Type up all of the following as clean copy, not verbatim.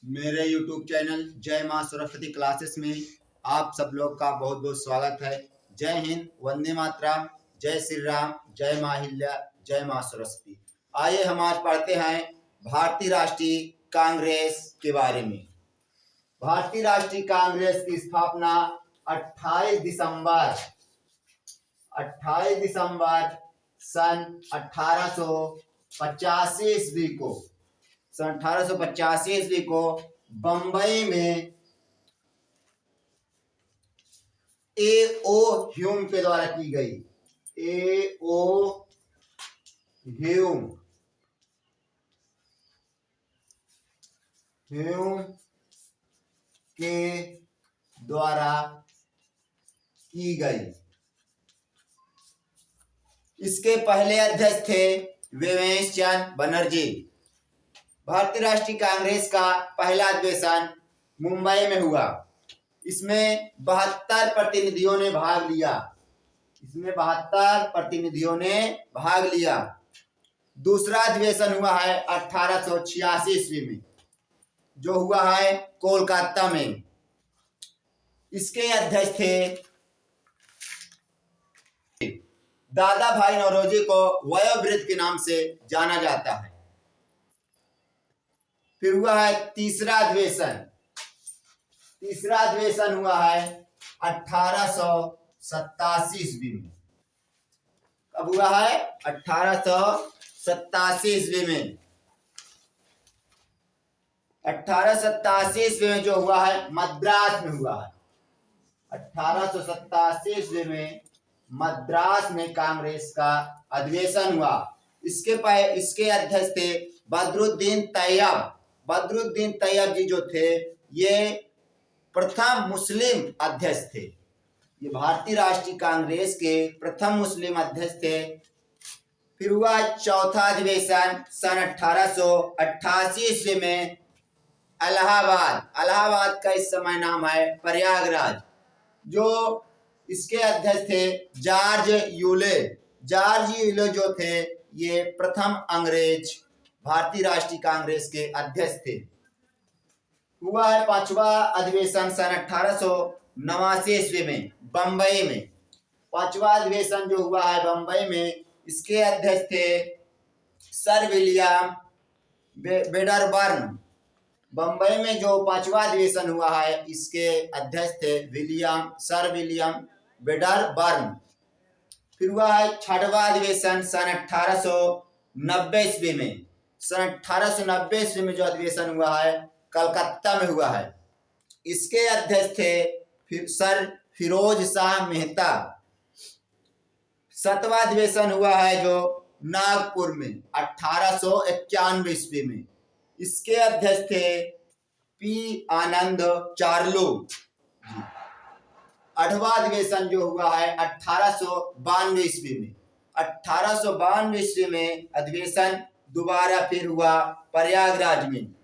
मेरे YouTube channel जय माँ सरस्वती क्लासेस में आप सब लोग का बहुत बहुत स्वागत है। जय हिंद, वंदे मातरम, जय श्री राम, जय माँ हिल्या, जय माँ सरस्वती। आइए हम आज पढ़ते हैं भारतीय राष्ट्रीय कांग्रेस के बारे में। भारतीय राष्ट्रीय कांग्रेस की स्थापना 28 दिसंबर सन 1885 ईस्वी को बंबई में A.O. ह्यूम के द्वारा की गई। A.O. ह्यूम के द्वारा की गई। इसके पहले अध्यक्ष थे वेवेश चंद बनर्जी। भारतीय राष्ट्रीय कांग्रेस का पहला अधिवेशन मुंबई में हुआ। इसमें 72 प्रतिनिधियों ने भाग लिया। दूसरा अधिवेशन हुआ है 1886 ईस्वी में, जो हुआ है कोलकाता में। इसके अध्यक्ष थे दादा भाई नौरोजी को वयोवृद्ध के नाम से जाना जाता है। फिर हुआ है तीसरा अधिवेशन हुआ है 1887 ईस्वी में। कब हुआ है? 1887 ईस्वी में। 1887 ईस्वी में जो हुआ है मद्रास में हुआ है। 1887 ईस्वी में मद्रास में कांग्रेस का अधिवेशन हुआ। इसके अध्यक्ष थे बदरुद्दीन तैयब जी जो थे, ये प्रथम मुस्लिम अध्यक्ष थे। ये भारतीय राष्ट्रीय कांग्रेस के प्रथम मुस्लिम अध्यक्ष थे। फिर हुआ चौथा अधिवेशन सन 1888 ईस्वी में इलाहाबाद का इस समय नाम है प्रयागराज। जो इसके अध्यक्ष थे जॉर्ज यूले जो थे, ये प्रथम अंग्रेज भारतीय राष्ट्रीय कांग्रेस के अध्यक्ष थे। हुआ है पांचवा अधिवेशन सन 1889 ईस्वी में बंबई में। पांचवा अधिवेशन जो हुआ है बंबई में, इसके अध्यक्ष थे सर विलियम वेडरबर्न। बंबई में जो पांचवा अधिवेशन हुआ है, इसके अध्यक्ष थे सर विलियम वेडरबर्न। फिर हुआ है छठवां अधिवेशन सन 1890 ईस्वी में। सन 1890 ईस्वी में जो अधिवेशन हुआ है कलकत्ता में हुआ है। इसके अध्यक्ष थे सर फिरोज शाह मेहता। सातवां अधिवेशन हुआ है जो नागपुर में 1891 ईस्वी में। इसके अध्यक्ष थे पी आनंद चार्लू। आठवां अधिवेशन जो हुआ है 1892 ईस्वी में। 1892 ईस्वी में अधिवेशन दोबारा फिर हुआ प्रयागराज में।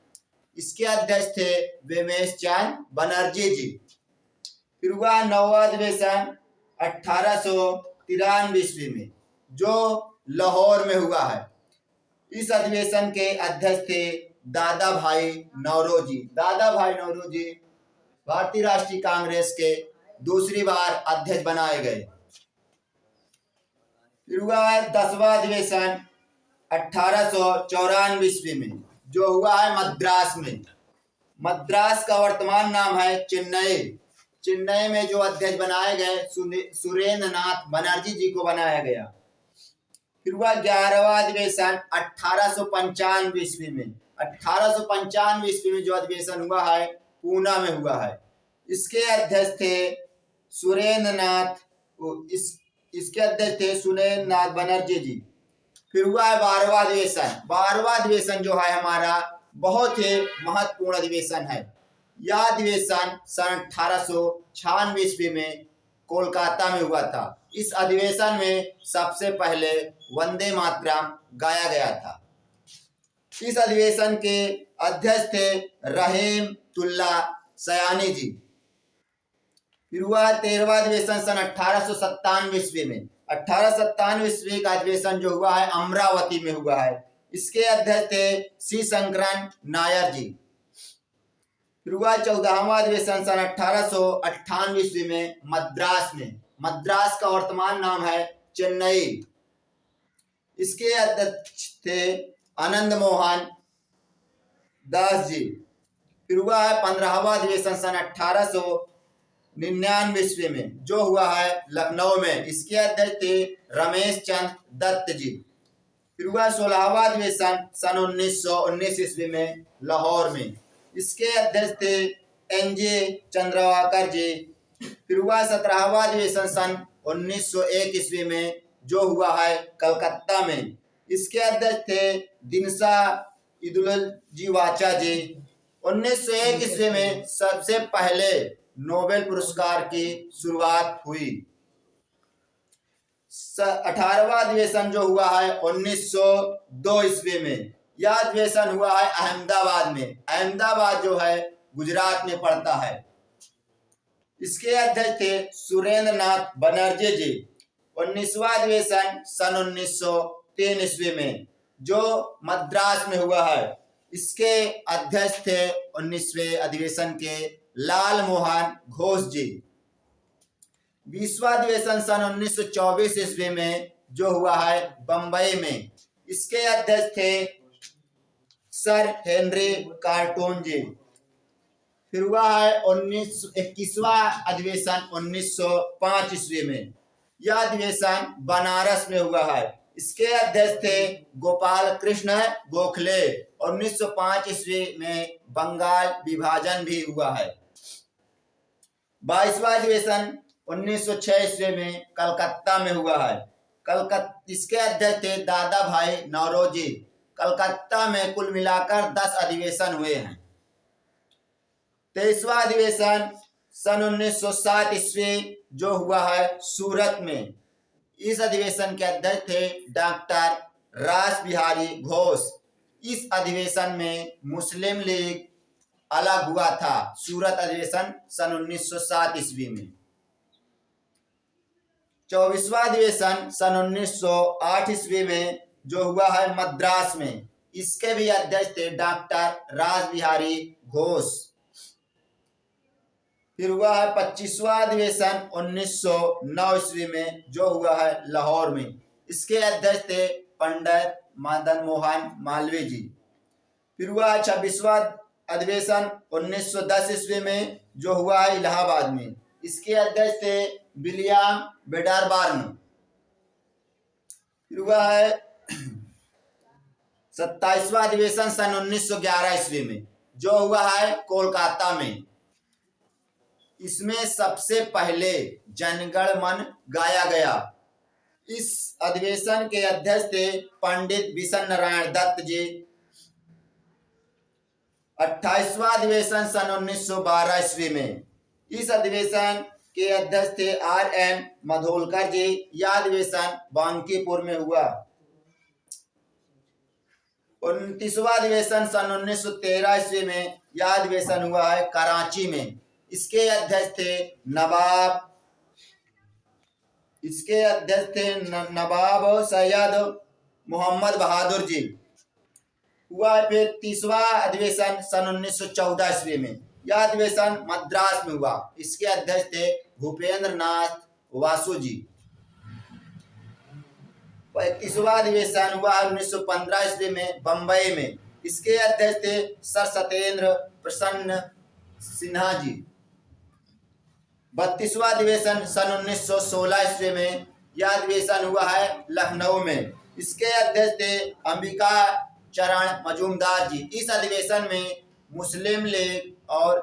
इसके अध्यक्ष थे वेवेश चंद बनर्जी जी। फिर हुआ नौवां अधिवेशन 1893 ईस्वी में, जो लाहौर में हुआ है। इस अधिवेशन के अध्यक्ष थे दादा भाई नौरोजी भारतीय राष्ट्रीय कांग्रेस के दूसरी बार अध्यक्ष बनाए गए। फिर हुआ है 10वां अधिवेशन 1894 ईस्वी में, जो हुआ है मद्रास में। मद्रास का वर्तमान नाम है चेन्नई में जो अध्यक्ष बनाए गए सुरेंद्र नाथ बनर्जी जी को बनाया गया। फिर हुआ 11वां अधिवेशन 1895 ईस्वी में। 1895 ईस्वी में जो अधिवेशन हुआ है पूना में हुआ है। इसके अध्यक्ष थे सुरेंद्र नाथ बनर्जी जी। फिर हुआ है 12वां अधिवेशन जो है हमारा बहुत ही महत्वपूर्ण अधिवेशन है। यह अधिवेशन सन 1896 ईस्वी में कोलकाता में हुआ था। इस अधिवेशन में सबसे पहले वंदे मातरम गाया गया था। इस अधिवेशन के अध्यक्ष थे रहीमतुल्लाह सयानी जी। फिर हुआ 13वां अधिवेशन सन 1897 ईस्वी में। 1897 ईस्वी का अधिवेशन जो हुआ है अमरावती में हुआ है। इसके अध्यक्ष थे सी शंकरन नायर जी। फिर हुआ 14वां अधिवेशन सन 1898 ईस्वी में मद्रास में। मद्रास का वर्तमान नाम है चेन्नई। इसके अध्यक्ष थे आनंद मोहन दास जी। फिर हुआ है 15वां अधिवेशन सन 1899 ईस्वी में, जो हुआ है लखनऊ में। इसके अध्यक्ष थे रमेश चंद्र दत्त जी। फिर हुआ 16वां अधिवेशन सन 1919 ईस्वी में लाहौर में। इसके अध्यक्ष थे NJ चंद्रवाकर जी। फिर हुआ 17वां अधिवेशन सन 1901 ईस्वी में, जो हुआ है कलकत्ता में। इसके अध्यक्ष थे दिनसा इदुलजी वाचा जी। 1901 ईस्वी में सबसे पहले नोबेल पुरस्कार की शुरुआत हुई। 18वां अधिवेशन जो हुआ है 1902 ईस्वी में। यह अधिवेशन हुआ है अहमदाबाद में। अहमदाबाद जो है गुजरात में पड़ता है। इसके अध्यक्ष थे सुरेंद्र नाथ बनर्जी जी। 19वां अधिवेशन सन 1903 ईस्वी में, जो मद्रास में हुआ है। इसके अध्यक्ष थे 19वें अधिवेशन के लाल मोहन घोष जी। 20वां अधिवेशन सन 1924 ईस्वी में, जो हुआ है बंबई में। इसके अध्यक्ष थे सर हेनरी कार्टून जी। फिर हुआ है 21वां अधिवेशन 1905 ईस्वी में। यह अधिवेशन बनारस में हुआ है। इसके अध्यक्ष थे गोपाल कृष्ण गोखले। 1905 ईस्वी में बंगाल विभाजन भी हुआ है। 22वां अधिवेशन 1906 ईस्वी में कलकत्ता में हुआ है। इसके अध्यक्ष थे दादा भाई नौरोजी। कलकत्ता में कुल मिलाकर 10 अधिवेशन हुए हैं। 23वां अधिवेशन सन 1907 ईस्वी, जो हुआ है सूरत में। इस अधिवेशन के अध्यक्ष थे डॉक्टर रास बिहारी घोष। इस अधिवेशन में मुस्लिम लीग अलग हुआ था। सूरत अधिवेशन सन 1907 ईस्वी में। 24वां अधिवेशन सन 1908 ईस्वी में, जो हुआ है मद्रास में। इसके भी अध्यक्ष थे डॉक्टर रास बिहारी घोष। फिर हुआ है 25वां अधिवेशन 1909 ईस्वी में, जो हुआ है लाहौर में। इसके अध्यक्ष थे पंडित मदन मोहन मालवीय जी। फिर हुआ है 26वां अधिवेशन 1910 ईस्वी में, जो हुआ है इलाहाबाद में। इसके अध्यक्ष थे विलियम वेडरबर्न। फिर हुआ है 27वां अधिवेशन सन 1911 ईस्वी में, जो हुआ है कोलकाता में। इसमें सबसे पहले जनगण मन गाया गया। इस अधिवेशन के अध्यक्ष थे पंडित विशन नारायण दत्त जी। 28वां अधिवेशन सन 1912 ईस्वी में। इस अधिवेशन के अध्यक्ष थे RN मधोलकर जी। यह अधिवेशन बांकीपुर में हुआ। 29वां अधिवेशन सन 1913 ईस्वी में। यह अधिवेशन हुआ है कराची में। इसके अध्यक्ष थे नवाब सैयद मोहम्मद बहादुर जी। हुआ है फिर 30वां अधिवेशन सन 1914 ईस्वी में। यह अधिवेशन मद्रास में हुआ। इसके अध्यक्ष थे भूपेंद्र नाथ वासु जी। 35वां अधिवेशन हुआ 1915 ईस्वी में बंबई में। इसके अध्यक्ष थे सर सत्येंद्र प्रसन्न सिन्हा जी। 32वां अधिवेशन सन 1916 ईस्वी में। यह अधिवेशन हुआ है लखनऊ में। इसके अध्यक्ष थे अंबिका चरण मजूमदार जी। इस अधिवेशन में मुस्लिम लीग और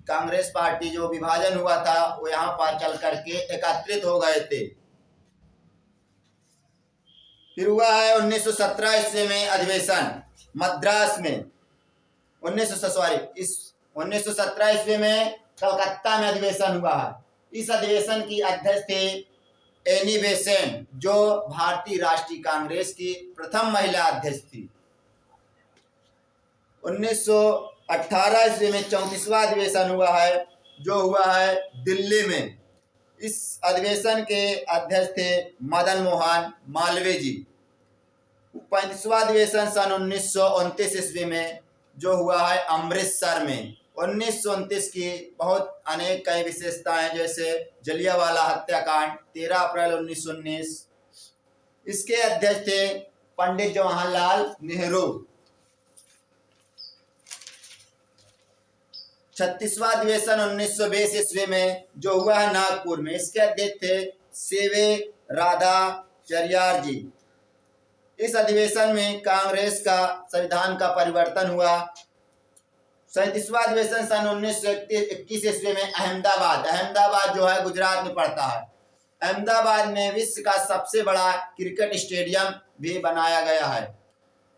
कांग्रेस पार्टी जो विभाजन हुआ था, वो यहाँ पर चल करके एकत्रित हो गए थे। फिर हुआ है 1917 ईस्वी में अधिवेशन मद्रास में। 1917 ईस्वी में कलकत्ता में अधिवेशन हुआ है। इस अधिवेशन की अध्यक्ष थे एनी बेसेंट, जो भारतीय राष्ट्रीय कांग्रेस की प्रथम महिला अध्यक्ष थी। 1918 ईस्वी में 34वां अधिवेशन हुआ है, जो हुआ है दिल्ली में। इस अधिवेशन के अध्यक्ष थे मदन मोहन मालवीय जी। 35वां अधिवेशन सन 1929 ईस्वी में, जो हुआ है अमृतसर में। 1929 की बहुत अनेक कई विशेषताएं, जैसे जलियांवाला हत्याकांड 13 अप्रैल 1919। इसके अध्यक्ष थे पंडित जवाहरलाल नेहरू। 36वां अधिवेशन 1920 ईस्वी में जो हुआ है नागपुर में, इसके अध्यक्ष थे सीवी राधाचार्य जी। इस अधिवेशन में कांग्रेस का संविधान का परिवर्तन हुआ। 37वां अधिवेशन सन 1921 ईस्वी में अहमदाबाद जो है गुजरात में पड़ता है, अहमदाबाद में विश्व का सबसे बड़ा क्रिकेट स्टेडियम भी बनाया गया है।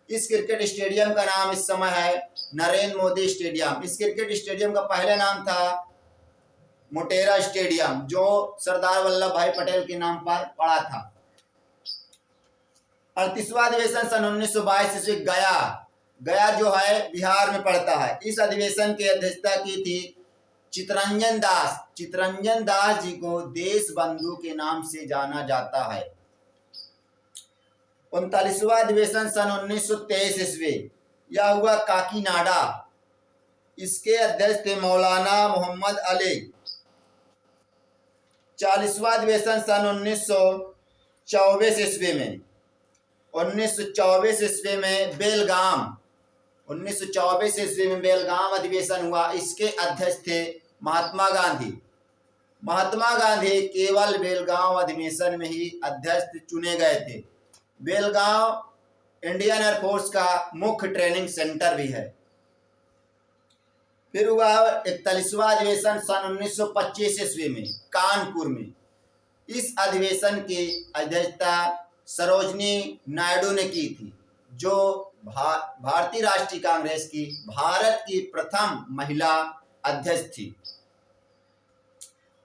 इस क्रिकेट स्टेडियम का नाम इस समय है नरेंद्र मोदी स्टेडियम। इस क्रिकेट स्टेडियम का पहला नाम था मोटेरा स्टेडियम, जो सरदार वल्लभ भाई पटेल के नाम पर पड़ा था। 38वां अधिवेशन सन 1922 ईस्वी गया जो है बिहार में पड़ता है। इस अधिवेशन की अध्यक्षता की थी चितरंजन दास जी को देश बंधु के नाम से जाना जाता है। 39वां अधिवेशन सन 1923 ईस्वी, यह हुआ काकीनाडा। इसके अध्यक्ष थे मौलाना मोहम्मद अली। 40वां अधिवेशन सन 1924 ईस्वी में 1924 ईस्वी में बेलगाम अधिवेशन हुआ। इसके अध्यक्ष थे महात्मा गांधी केवल बेलगांव अधिवेशन में ही अध्यक्ष चुने गए थे। बेलगांव इंडियन एयरफोर्स का मुख्य ट्रेनिंग सेंटर भी है। फिर हुआ 41वां अधिवेशन सन 1925 ईस्वी में कानपुर में। इस अधिवेशन की अध्यक्षता सरोजनी नायडू ने की थी, जो भारतीय राष्ट्रीय कांग्रेस की भारत की प्रथम महिला अध्यक्ष थी।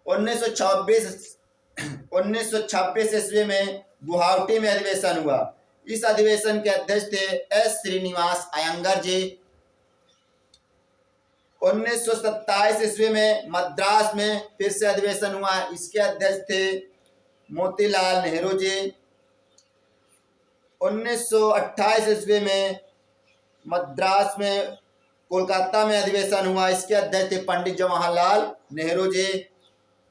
1926 ईस्वी में गुवाहाटी में अधिवेशन हुआ। इस अधिवेशन के अध्यक्ष थे एस श्रीनिवास अयंगर जी। 1927 ईस्वी में मद्रास में फिर से अधिवेशन हुआ। इसके अध्यक्ष थे मोतीलाल नेहरू जी। 1928 ईस्वी में मद्रास में कोलकाता में अधिवेशन हुआ। इसके अध्यक्ष थे पंडित जवाहरलाल नेहरू जी।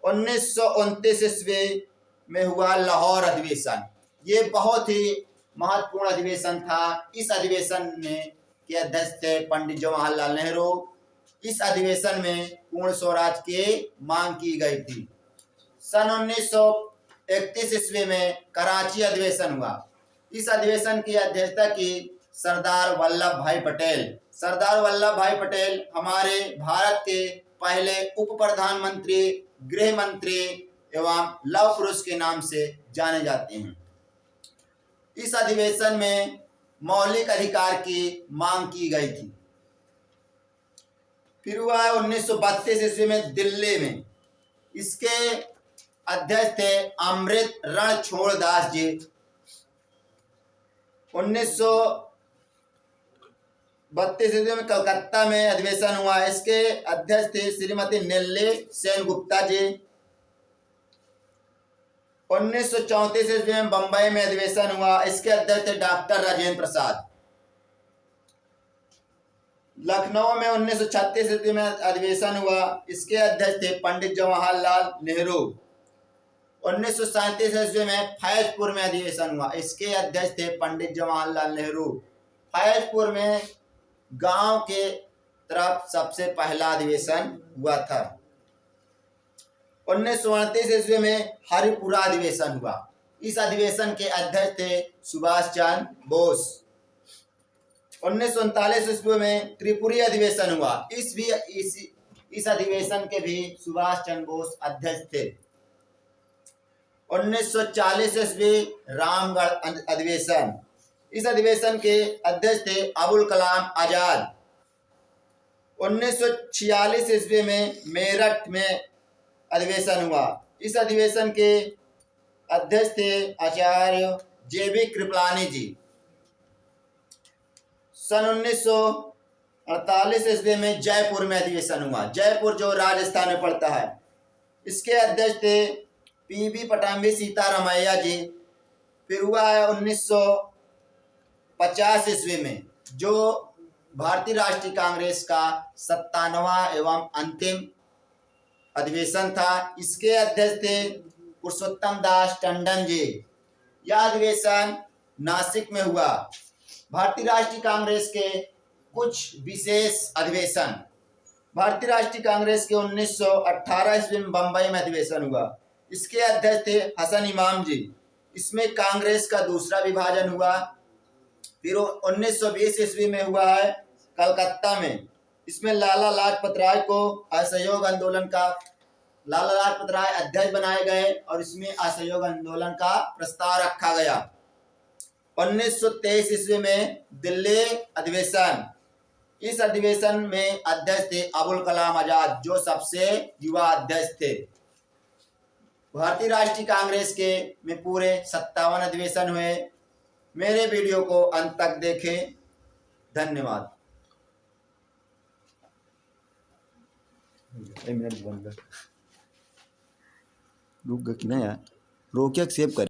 1929 ईस्वी में हुआ लाहौर अधिवेशन। ये बहुत ही महत्वपूर्ण अधिवेशन था। इस अधिवेशन में के अध्यक्ष थे पंडित जवाहरलाल नेहरू। इस अधिवेशन में पूर्ण स्वराज की मांग की गई थी। सन 1931 ईस्वी में कराची अधिवेशन हुआ। इस अधिवेशन की अध्यक्षता की सरदार वल्लभ भाई पटेल हमारे भारत के पहले उप प्रधानमंत्री, गृह मंत्री एवं लौह पुरुष के नाम से जाने जाते हैं। इस अधिवेशन में मौलिक अधिकार की मांग की गई थी। फिर हुआ 1932 ईस्वी में दिल्ली में। इसके अध्यक्ष थे अमृत रणछोड़ दास जी। 1932 ईस्वी में कलकत्ता में अधिवेशन हुआ। इसके अध्यक्ष थे श्रीमती नेल्ली सेनगुप्ता जी। 1934 ईस्वी में बंबई में अधिवेशन हुआ। इसके अध्यक्ष थे डॉक्टर राजेंद्र प्रसाद। लखनऊ में 1936 ईस्वी में अधिवेशन हुआ। इसके अध्यक्ष थे पंडित जवाहरलाल नेहरू। 1937 ईस्वी में फैजपुर में अधिवेशन हुआ। इसके अध्यक्ष थे पंडित जवाहरलाल नेहरू। फैजपुर में गांव के तरफ सबसे पहला अधिवेशन हुआ था। 1938 ईस्वी में हरिपुरा अधिवेशन हुआ। इस अधिवेशन के अध्यक्ष थे सुभाष चंद्र बोस। 1939 ईस्वी में त्रिपुरी अधिवेशन हुआ। इस अधिवेशन के भी सुभाष चंद्र बोस अध्यक्ष थे। 1940 ईस्वी रामगढ़ अधिवेशन। इस अधिवेशन के अध्यक्ष थे अबुल कलाम आजाद। 1946 ईस्वी में मेरठ में अधिवेशन हुआ। इस अधिवेशन के अध्यक्ष थे आचार्य जेबी कृपलानी जी। सन 1948 ईस्वी में जयपुर में अधिवेशन हुआ। जयपुर जो राजस्थान में पड़ता है। इसके अध्यक्ष थे पीबी पटांबी सीतारामैया जी। फिर हुआ है 1950 ईस्वी में जो भारतीय राष्ट्रीय कांग्रेस का 57वां एवं अंतिम अधिवेशन था। इसके अध्यक्ष थे पुरुषोत्तम दास टंडन जी। यह अधिवेशन नासिक में हुआ। भारतीय राष्ट्रीय कांग्रेस के कुछ विशेष अधिवेशन। भारतीय राष्ट्रीय कांग्रेस के 1918 ईस्वी में बम्बई में अधिवेशन हुआ। इसके अध्यक्ष थे हसन इमाम जी। इसमें कांग्रेस का दूसरा विभाजन हुआ। फिर 1920 ईस्वी में हुआ है कलकत्ता में। इसमें लाला लाजपत राय को असहयोग आंदोलन का लाला लाजपत राय अध्यक्ष बनाए गए और इसमें असहयोग आंदोलन का प्रस्ताव रखा गया। 1923 ईस्वी में दिल्ली अधिवेशन। इस अधिवेशन में अध्यक्ष थे अबुल कलाम आजाद, जो सबसे युवा अध्यक्ष थे। भारतीय राष्ट्रीय कांग्रेस के में पूरे 57 अधिवेशन हुए। मेरे वीडियो को अंत तक देखें। धन्यवाद। एक मिनट बंद कर, रुक गया कि नहीं यार, रोक के सेव कर।